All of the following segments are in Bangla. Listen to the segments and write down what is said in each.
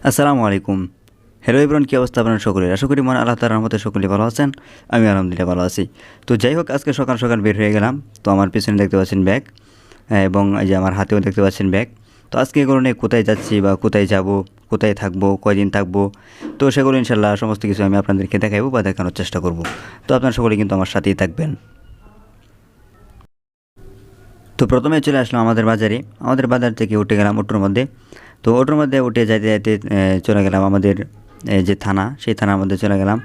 আসসালামু আলাইকুম। হ্যালো এভরিওয়ান, কী অবস্থা আপনারা সকলের? আশা করি মহান আল্লাহ তাআলার রহমতে সকলেই ভালো আছেন। আমি আলহামদুলিল্লাহ ভালো আছি। তো যাই হোক, আজকে সকাল সকাল বের হয়ে গেলাম। তো আমার পেছনে দেখতে পাচ্ছেন ব্যাগ, এবং এই যে আমার হাতেও দেখতে পাচ্ছেন ব্যাগ। তো আজকে এগুলো নিয়ে কোথায় যাচ্ছি বা কোথায় যাব, কোথায় থাকবো, কয়দিন থাকবো, তো সেগুলো ইনশাল্লাহ সমস্ত কিছু আমি আপনাদেরকে দেখাবো বা দেখানোর চেষ্টা করব। তো আপনারা সকলে কিন্তু আমার সাথেই থাকবেন। তো প্রথমে চলে আসলাম আমাদের বাজারে। আমাদের বাজার থেকে উঠে গেলাম অটোর মধ্যে। তো অটোর মধ্যে উঠে যাইতে যাইতে চলে গেলাম আমাদের যে থানা, সেই থানার মধ্যে চলে গেলাম।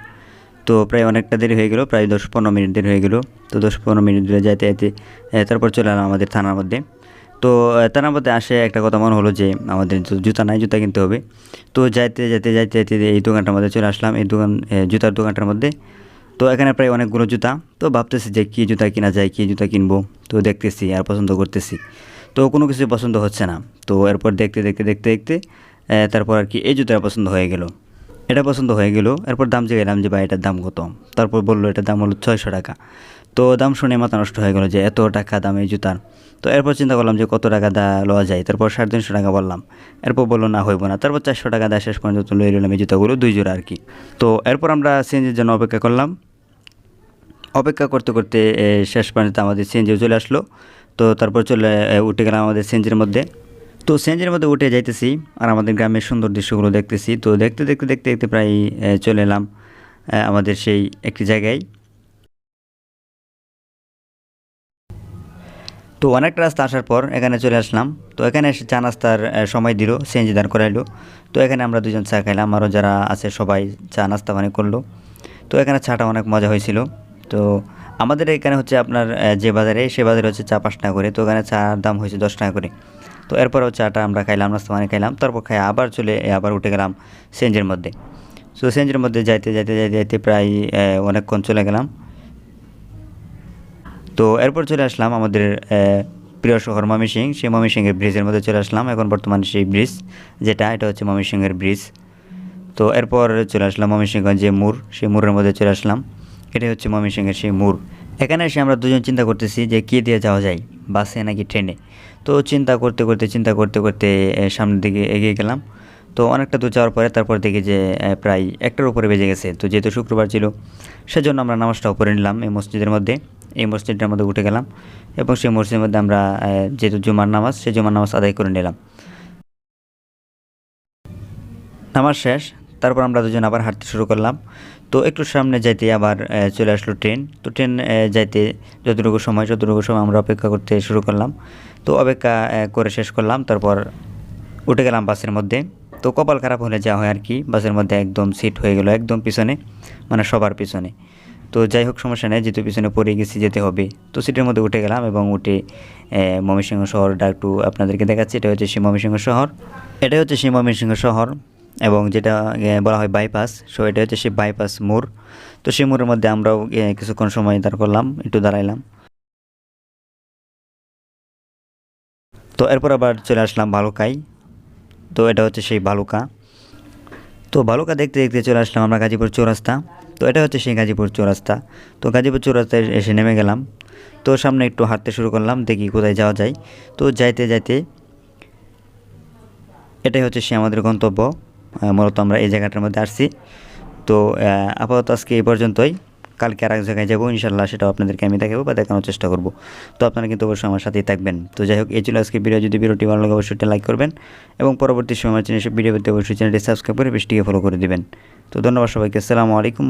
তো প্রায় অনেকটা দেরি হয়ে গেল, প্রায় 10-15 মিনিট দেরি হয়ে গেল। তো 10-15 মিনিট ধরে যাইতে যাইতে তারপর চলে এলাম আমাদের থানার মধ্যে। তো থানার মধ্যে আসে একটা কথা মনে হলো যে আমাদের জুতা নাই, জুতা কিনতে হবে। তো যাইতে যাইতে যাইতে যাইতে এই দোকানটার মধ্যে চলে আসলাম, এই দোকান জুতার দোকানটার মধ্যে। তো এখানে প্রায় অনেকগুলো জুতা। তো ভাবতেছি যে কী জুতা কিনা যায়, কী জুতা কিনবো। তো দেখতেছি আর পছন্দ করতেছি, তো কোনো কিছু পছন্দ হচ্ছে না। তো এরপর দেখতে দেখতে দেখতে দেখতে তারপর আর কি এই জুতাটা পছন্দ হয়ে গেল, এটা পছন্দ হয়ে গেল। এরপর দাম জিজ্ঞাসলাম যে ভাই এটার দাম কত। তারপর বললো এটার দাম হলো 600 টাকা। তো দাম শুনে মাথা নষ্ট হয়ে গেল যে এত টাকা দাম এই জুতার। তো এরপর চিন্তা করলাম যে কত টাকা লওয়া যায়। তারপর 350 টাকা বললাম। এরপর বললো না হইব না। তারপর 400 টাকা দেওয়া শেষ পর্যন্ত লয়ে নিলাম এই জুতাগুলো, 2 জোড়া আর কি। তো এরপর আমরা সিএনজির জন্য অপেক্ষা করলাম। অপেক্ষা করতে করতে শেষ পর্যন্ত আমাদের সিএনজিও চলে আসলো। তো তারপর উঠে গেলাম আমাদের সিএনজির মধ্যে। তো সিএনজির মধ্যে উঠে যাইতেছি আর আমাদের গ্রামের সুন্দর দৃশ্যগুলো দেখতেছি। তো দেখতে দেখতে দেখতে দেখতে প্রায় চলে এলাম আমাদের সেই একটি জায়গায়। তো অনেকটা রাস্তা আসার পর এখানে চলে আসলাম। তো এখানে এসে চা নাস্তার সময় দিল, সিএনজি দাঁড় করাইলো। তো এখানে আমরা দুজন চা খাইলাম, আরও যারা আছে সবাই চা নাস্তা পানি করলো। তো এখানে চাটা অনেক মজা হয়েছিল। তো আমাদের এখানে হচ্ছে আপনার যে বাজারে, সে বাজারে হচ্ছে চা 5 টাকা করে। তো এখানে চার দাম হয়েছে 10 টাকা করে। তো এরপরেও চাটা আমরা খাইলাম, নাস্তা পানি খাইলাম। তারপর খাই আবার উঠে গেলাম সিএনজির মধ্যে। সো সিএনজির মধ্যে যাইতে যাইতে যাইতে যাইতে প্রায় অনেকক্ষণ চলে গেলাম। তো এরপর চলে আসলাম আমাদের প্রিয় শহর ময়মনসিংহ। সেই ময়মনসিংহের ব্রিজের মধ্যে চলে আসলাম। এখন বর্তমানে সেই ব্রিজ এটা হচ্ছে ময়মনসিংহের ব্রিজ। তো এরপর চলে আসলাম ময়মনসিংহের যে মোড়, সেই মোড়ের মধ্যে চলে আসলাম। এটাই হচ্ছে ময়মনসিংহের সেই মোড়। এখানে এসে আমরা দুজন চিন্তা করতেছি যে কী দিয়ে যাওয়া যায়, বাসে নাকি ট্রেনে। তো চিন্তা করতে করতে সামনের দিকে এগিয়ে গেলাম। তো অনেকটা দূর যাওয়ার পরে তারপর দেখি যে প্রায় 1টার উপরে বেজে গেছে। তো যেহেতু শুক্রবার ছিল, সেজন্য আমরা নামাজটাও পড়ে নিলাম এই মসজিদের মধ্যে। এই মসজিদটার মধ্যে উঠে গেলাম এবং সেই মসজিদের মধ্যে আমরা যেহেতু জুমার নামাজ, সেই জুমার নামাজ আদায় করে নিলাম। নামাজ শেষ, তারপর আমরা দুজন আবার হাঁটতে শুরু করলাম। তো একটু সামনে যাইতে আবার চলে আসলো ট্রেন। তো ট্রেন যাইতে যতটুকু সময় আমরা অপেক্ষা করতে শুরু করলাম। তো অপেক্ষা করে শেষ করলাম। তারপর উঠে গেলাম বাসের মধ্যে। তো কপাল খারাপ হলে যা হয় আর কি, বাসের মধ্যে একদম সিট হয়ে গেল একদম পিছনে, মানে সবার পিছনে। তো যাই হোক, সমস্যা নেই, যেহেতু পিছনে পড়ে গেছি, যেতে হবে। তো সিটের মধ্যে উঠে গেলাম এবং উঠে ময়মনসিংহ শহরটা একটু আপনাদেরকে দেখাচ্ছি। এটা হচ্ছে সেই ময়মনসিংহ শহর, এটাই হচ্ছে সেই ময়মনসিংহ শহর, এবং যেটা বলা হয় বাইপাস। সো এটা হচ্ছে সেই বাইপাস মোড়। তো সেই মোড়ের মধ্যে আমরাও কিছুক্ষণ সময় দাঁড় করলাম, একটু দাঁড়াইলাম। তো এরপর আবার চলে আসলাম ভালুকায়। তো এটা হচ্ছে সেই ভালুকা। তো ভালুকা দেখতে দেখতে চলে আসলাম আমরা গাজীপুর চৌরাস্তা। তো এটা হচ্ছে সেই গাজীপুর চৌরাস্তা। তো গাজীপুর চৌরাস্তায় এসে নেমে গেলাম। তো সামনে একটু হাঁটতে শুরু করলাম, দেখি কোথায় যাওয়া যায়। তো যাইতে যাইতে এটাই হচ্ছে সে আমাদের গন্তব্য। মূলত আমরা এই জায়গাটার মধ্যে আসছি। তো আপাতত আজকে এই পর্যন্তই। কালকে আর এক জায়গায় যাবো ইনশাল্লাহ, সেটাও আপনাদেরকে আমি দেখাবো বা দেখানোর চেষ্টা করব। তো আপনারা কিন্তু অবশ্যই আমার সাথেই থাকবেন। তো যাই হোক, এই ছিল আজকে ভিডিও। যদি ভিডিওটি ভালো লাগে অবশ্যই লাইক করবেন এবং পরবর্তী সময় চ্যানেল ভিডিও পেতে অবশ্যই চ্যানেলটি সাবস্ক্রাইব করে পেজটিকে ফলো করে দিবেন। তো ধন্যবাদ সবাইকে। আসসালামু আলাইকুম।